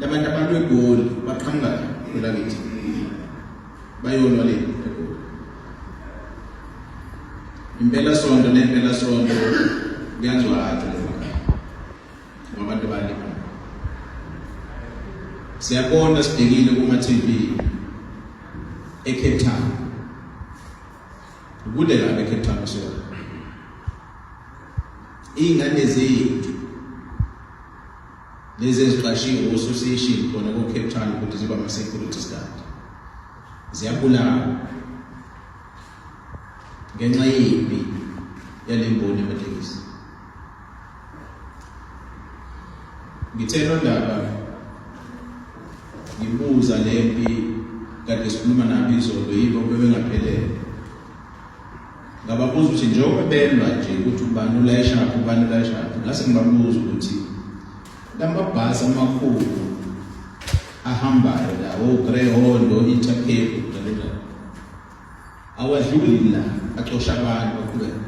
labantu abantu eGoli baqhamuka kwelakithi bayonwa le impela sonto nempela sonto kuyazwakala ngabantu bali siyabona sibhekile kuma TV eCape Town kude la eCape Town so ingane zethu lezi eziqashiwe association khona ko Cape Town ukuthi ziba ama security guard ziyabulawa ngenxa yempi yalemboni ematekisi. Ngithela ndaba ngibuza lempi kade sikhuluma nabo izolo yibo bebengaphelele ngababuza ukuthi njengoba belwa nje ukuthi ubani ulayishaphi ubani ulayishaphi ngase ngibabuza ukuthi lamabhasi amakhulu ahambayo lawo Greyhound Intercape njalo awadluli la axosha abantu bakhuleka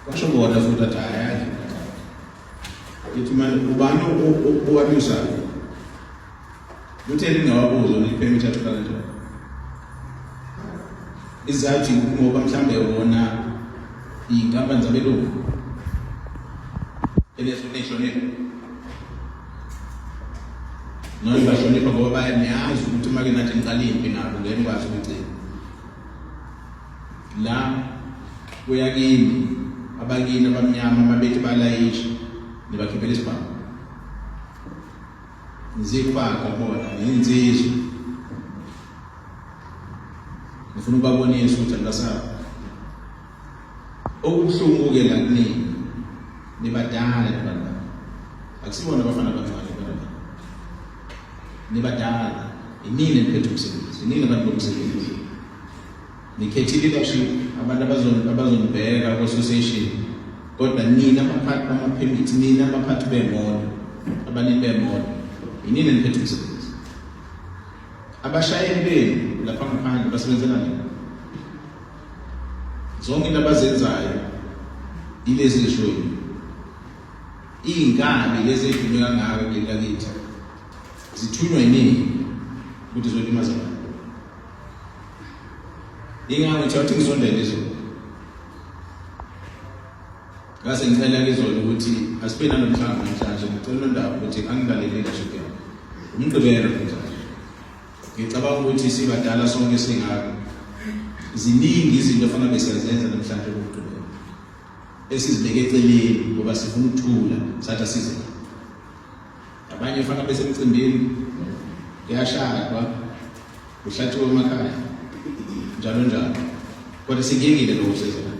basho bona futhi athi hayi yithi manje ubani owabisa utheni ngawabuzo lipermit athola njalo izathi ngoba mhlambe wona inkampani zabelungu elehlonishonile noma bashonipha ngoba bayazi ukuthi make nathi ngiqala impi nabo ngeke ngikwazi ukugcina la kuyakini abakini abamnyama ababethi balayisha nibakhiphela isibhamu ngizifaka bona nginsizwe ngifuna ukubabonisa ukuthi angasaba okubuhlungu ke la kunini nibadala abantu akusibona abafana abancane nibadala inini niphethe umsebenzi inini abantu bomsebenzi nikhethile leadership abantu abazonibheka ku association kodwa nina abaphathi bama-permit nina abaphathi bemoto abanini bemoto inini niphethe umsebenzi abashayeli benu lapha ngaphandle basebenzela nini zonke into abazenzayo ilezi lishoyo iy'nkabi lezi ey'dume kangaka ngelakithi zithunywa yini ukuthi zolimaza abantu ingako ngithi ngizondela izolo ngase ngicela izolo ukuthi asibe nanomhlangano namhlanje ngicela ndaba ukuthi angilalele leadership yakho umgqibelo manje ngicabanga ukuthi sibadala sonke singako ziningi izinto efanele besiyazenza namhlanje ukugqibela esizibeke eceleni ngoba sifuna ukuthula sathi asize abanye ufana bese emcimbini kuyashadwa kuhlathiwe emakhaya njalo njalo kodwa singiyekile lokho sezona